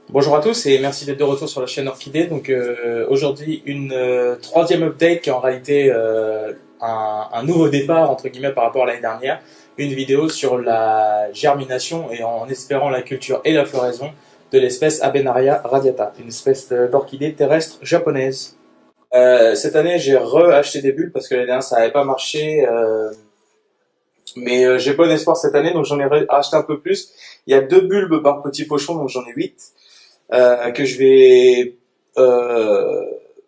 Bonjour à tous et merci d'être de retour sur la chaîne Orchidée. Donc aujourd'hui une troisième update qui est en réalité un nouveau départ entre guillemets par rapport à l'année dernière. Une vidéo sur la germination et en espérant la culture et la floraison de l'espèce Abenaria radiata, une espèce d'orchidée terrestre japonaise. Cette année j'ai re-acheté des bulbes parce que l'année dernière ça n'avait pas marché. Mais j'ai bon espoir cette année donc j'en ai acheté un peu plus. Il y a 2 bulbes par petit pochon donc j'en ai 8. Que je vais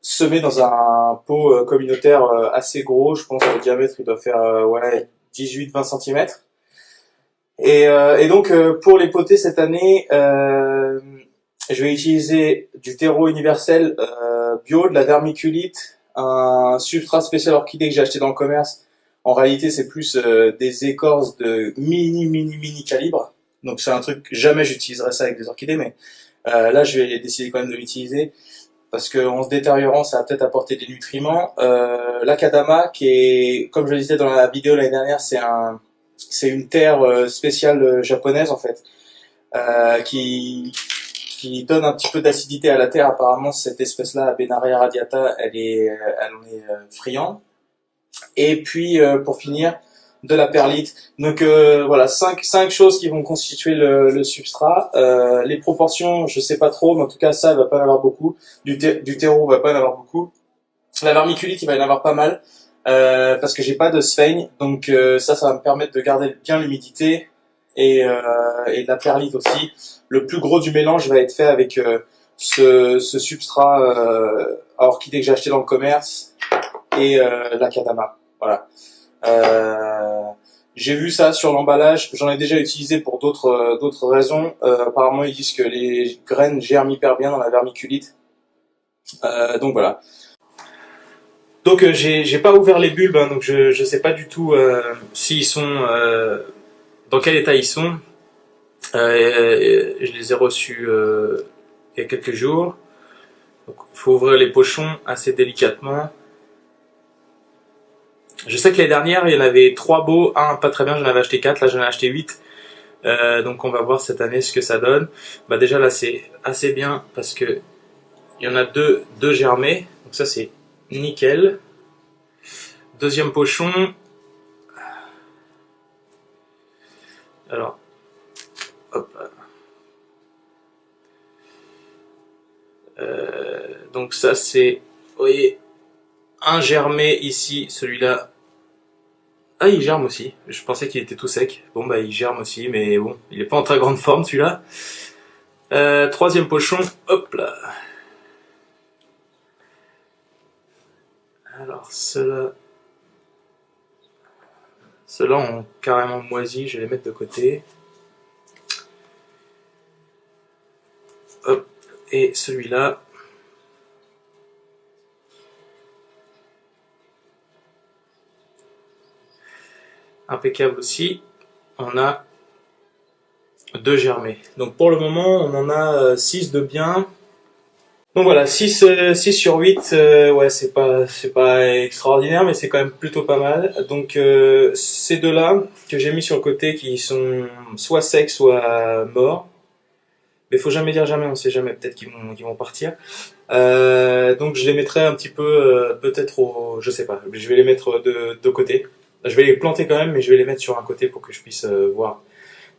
semer dans un pot communautaire assez gros. Je pense que le diamètre il doit faire ouais, 18-20 cm. Et donc pour les poter cette année, je vais utiliser du terreau universel bio, de la vermiculite, un substrat spécial orchidée que j'ai acheté dans le commerce. En réalité, c'est plus des écorces de mini calibre. Donc c'est un truc, jamais j'utiliserai ça avec des orchidées, mais là, je vais décider quand même de l'utiliser parce qu'en se détériorant, ça va peut-être apporter des nutriments. L'Akadama, qui est, comme je le disais dans la vidéo l'année dernière, c'est une terre spéciale japonaise en fait, qui donne un petit peu d'acidité à la terre. Apparemment, cette espèce-là, Abenaria radiata, elle en est friande. Et puis, pour finir, de la perlite. Donc voilà, cinq choses qui vont constituer le substrat. Les proportions, je sais pas trop, mais en tout cas ça, il va pas en avoir beaucoup. Du terreau, il va pas en avoir beaucoup. La vermiculite, il va y en avoir pas mal parce que j'ai pas de sphaigne, donc ça va me permettre de garder bien l'humidité et de la perlite aussi. Le plus gros du mélange va être fait avec ce substrat à orchidée que j'ai acheté dans le commerce et l'Akadama. Voilà. Euh, j'ai vu ça sur l'emballage, j'en ai déjà utilisé pour d'autres raisons. Apparemment, ils disent que les graines germent hyper bien dans la vermiculite. Donc voilà. Donc j'ai pas ouvert les bulbes, hein, donc je sais pas du tout s'ils sont dans quel état ils sont. Je les ai reçus il y a quelques jours. Donc il faut ouvrir les pochons assez délicatement. Je sais que l'année dernière, il y en avait 3 beaux, un pas très bien, j'en avais acheté 4, là j'en ai acheté 8. Donc on va voir cette année ce que ça donne. Bah déjà là c'est assez bien parce que il y en a deux germés, donc ça c'est nickel. Deuxième pochon. Alors, hop. Donc ça c'est, vous voyez, un germé ici, celui-là. Ah, il germe aussi. Je pensais qu'il était tout sec. Bon bah il germe aussi, mais bon, il est pas en très grande forme celui-là. Troisième pochon, hop là. Alors ceux-là ont carrément moisi, je vais les mettre de côté. Hop, et celui-là. Impeccable aussi. On a 2 germés. Donc pour le moment, on en a 6 de bien. Donc voilà, 6 sur 8, ouais, c'est pas extraordinaire, mais c'est quand même plutôt pas mal. Donc ces deux-là que j'ai mis sur le côté qui sont soit secs, soit morts. Mais faut jamais dire jamais, on sait jamais, peut-être qu'ils vont partir. Donc je les mettrai un petit peu, peut-être je sais pas, je vais les mettre de côté. Je vais les planter quand même, mais je vais les mettre sur un côté pour que je puisse voir.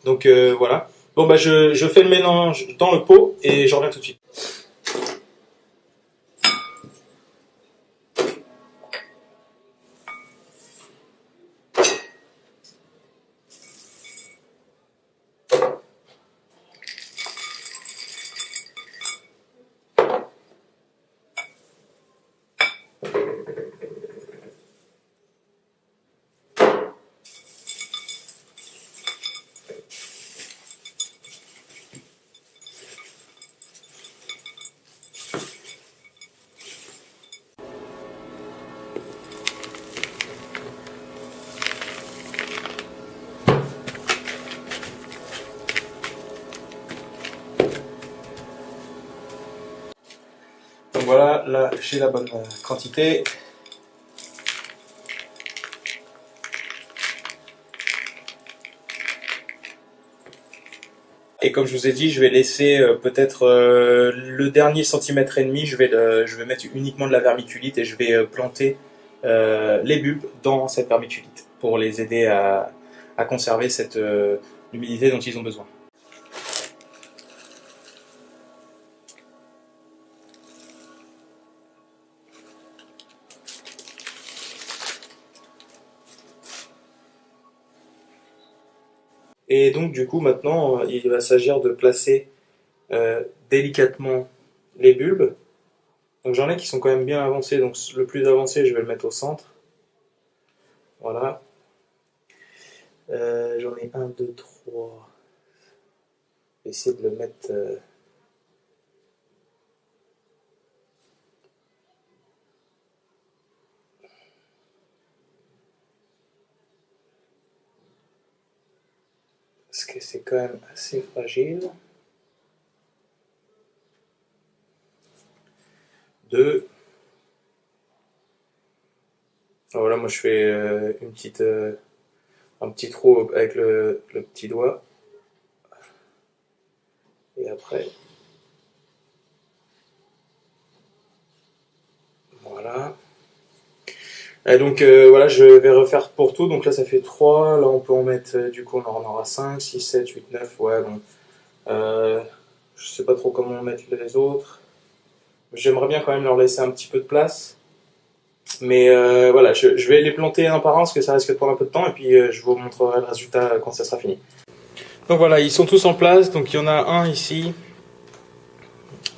Donc voilà. Bon bah je fais le mélange dans le pot et je reviens tout de suite. Donc voilà, là j'ai la bonne quantité. Et comme je vous ai dit, je vais laisser peut-être le dernier centimètre et demi, je vais mettre uniquement de la vermiculite et je vais planter les bulbes dans cette vermiculite pour les aider à conserver cette l'humidité dont ils ont besoin. Et donc du coup maintenant il va s'agir de placer délicatement les bulbes. Donc j'en ai qui sont quand même bien avancés, donc le plus avancé je vais le mettre au centre. Voilà. J'en ai un, deux, trois. Je vais essayer de le mettre. Parce que c'est quand même assez fragile. Deux. Voilà, moi je fais un petit trou avec le petit doigt. Et après. Voilà. Et donc voilà, je vais refaire pour tout. Donc là ça fait 3. Là on peut en mettre, du coup on en aura 5, 6, 7, 8, 9. Ouais, bon. Je sais pas trop comment mettre les autres. J'aimerais bien quand même leur laisser un petit peu de place. Mais voilà, je vais les planter un par un parce que ça risque de prendre un peu de temps. Et puis je vous montrerai le résultat quand ça sera fini. Donc voilà, ils sont tous en place. Donc il y en a un ici.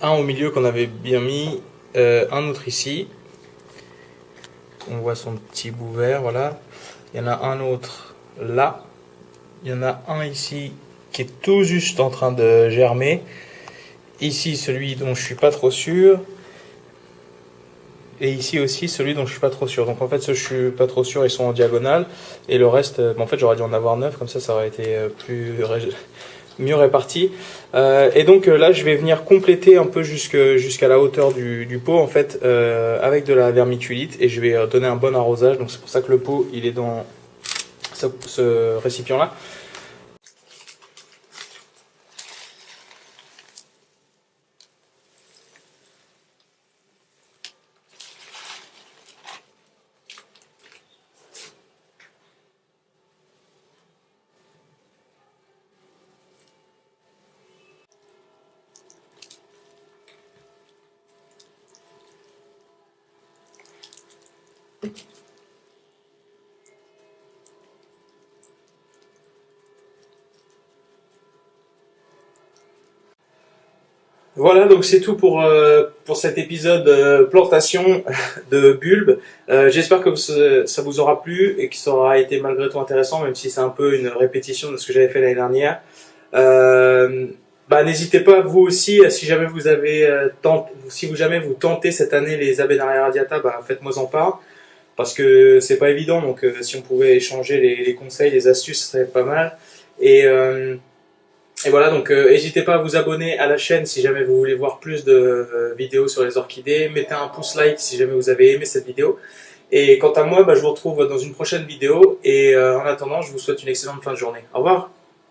Un au milieu qu'on avait bien mis. Un autre ici. On voit son petit bout vert, voilà. Il y en a un autre là. Il y en a un ici qui est tout juste en train de germer. Ici, celui dont je suis pas trop sûr. Et ici aussi, celui dont je suis pas trop sûr. Donc en fait, ceux que je suis pas trop sûr, ils sont en diagonale. Et le reste, en fait, j'aurais dû en avoir 9, comme ça aurait été mieux réparti. Et donc là, je vais venir compléter un peu jusqu'à la hauteur du pot, en fait, avec de la vermiculite. Et je vais donner un bon arrosage. Donc c'est pour ça que le pot, il est dans ce récipient-là. Voilà, donc c'est tout pour cet épisode plantation de bulbes. J'espère que ça vous aura plu et que ça aura été malgré tout intéressant, même si c'est un peu une répétition de ce que j'avais fait l'année dernière. N'hésitez pas vous aussi, si jamais vous avez si jamais vous tentez cette année les Abenaria radiata, faites-moi en part. Parce que c'est pas évident, donc si on pouvait échanger les conseils, les astuces, ça serait pas mal. Et voilà, donc n'hésitez pas à vous abonner à la chaîne si jamais vous voulez voir plus de vidéos sur les orchidées. Mettez un pouce like si jamais vous avez aimé cette vidéo. Et quant à moi, je vous retrouve dans une prochaine vidéo. Et en attendant, je vous souhaite une excellente fin de journée. Au revoir.